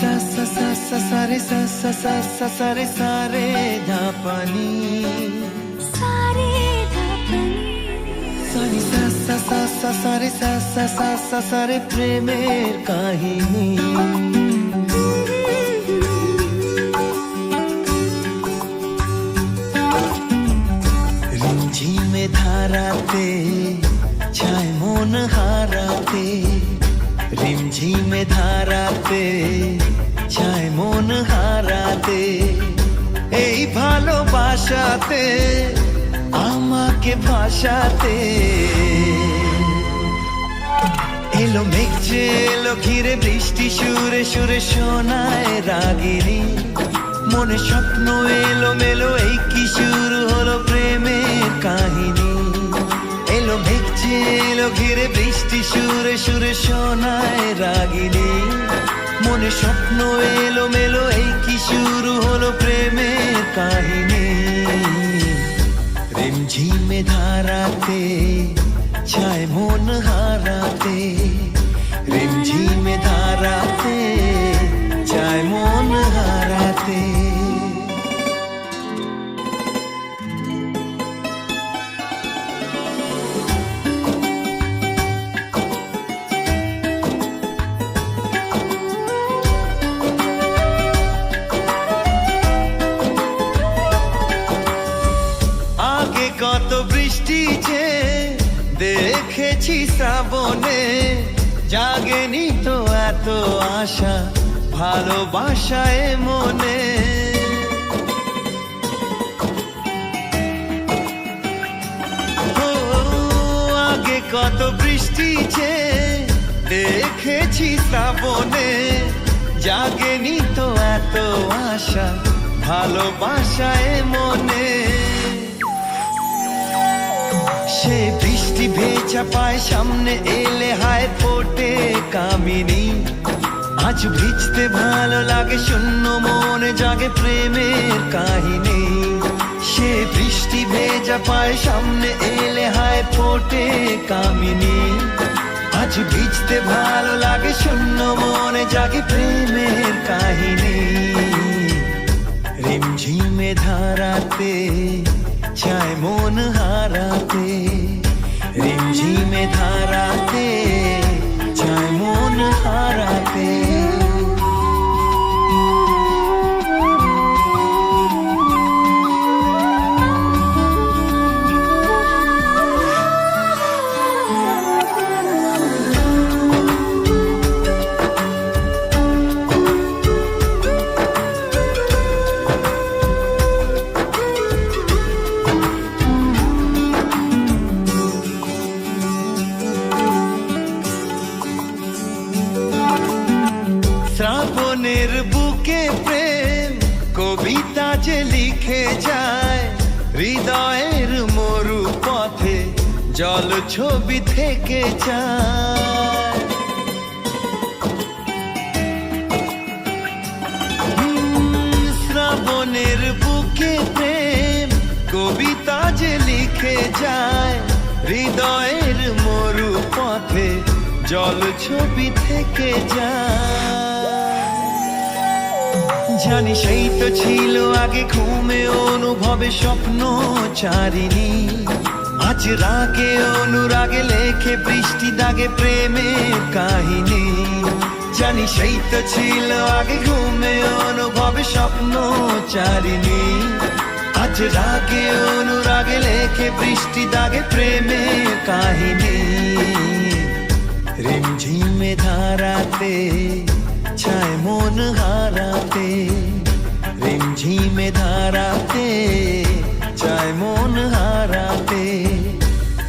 सा सा सा सा सा रे सा सा सा सा सा रे सा रे धा पानी सारे धापनी सारी सा सा सा सा सा रे सा सा सा सा सा रे প্রেমের কাহিনী রিমঝিমে ধারাতে ছায় মন হারাতে রিমঝিমে ধারাতে ছায় মন হারাতে এই ভালোবাসাতে আমাকে ভাসাতে এলো মেঘ যে এলো ঘিরে বৃষ্টি সুরে সুরে শোনায় রাগিনী মনে স্বপ্ন এলো মেলো এই কি শুরু হলো প্রেমের কাহিনী এলো মেঘ যে এলো ঘিরে বৃষ্টি সুরে সুরে শোনায় রাগিনী মনে স্বপ্ন এলো মেলো এই কি শুরু হলো প্রেমের কাহিনী রিমঝিমে ধারাতে ছায় মন হারাতে রিমঝিমে ধারাতে ছায় মন হারাতে আগে কত বৃষ্টি যে দেখেছি শ্রাবণে জাগেনি তো এত আশা ভালোবাসায় মনে ও আগে কত বৃষ্টি যে দেখেছি শ্রাবণে জাগেনি তো এত আশা ভালোবাসায় মনে সে বৃষ্টি ভেজা পায় সামনে এলে হায় ফোটে কামিনী আজ ভিজতে ভালো লাগে শূন্য মনে জাগে প্রেমের কাহিনী সে বৃষ্টি ভেজা পায় সামনে এলে হায় ফোটে কামিনী আজ ভিজতে ভালো লাগে শূন্য মনে জাগে প্রেমের কাহিনী রিমঝিমে ধারাতে ছায় মন হারাতে রিমঝিমে ধারাতে ছায় মন হারাতে শ্রাবণের বুকে প্রেম কবিতা যে লিখে যায় হৃদয়ের মরু পথে জল ছবি থেকে যায় শ্রাবণের বুকে প্রেম কবিতা যে লিখে যায় হৃদয়ের মরু পথে জল ছবি থেকে যায় জানি সেই তো ছিল আগে ঘুমে অনুভবে স্বপ্ন চারিণী আজ রাগে অনুরাগে লেখে বৃষ্টি দাগে প্রেমের কাহিনী জানি সেই তো ছিল আগে ঘুমে অনুভবে স্বপ্ন চারিণী আজ রাগে অনুরাগে লেখে বৃষ্টি দাগে প্রেমের কাহিনী রিমঝিমে ধারাতে ছায় মন হারাতে রিমঝিমে ধারাতে ছায় মন হারাতে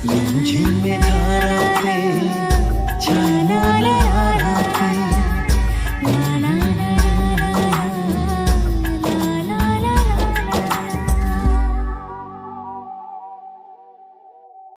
রিমঝিমে ধারাতে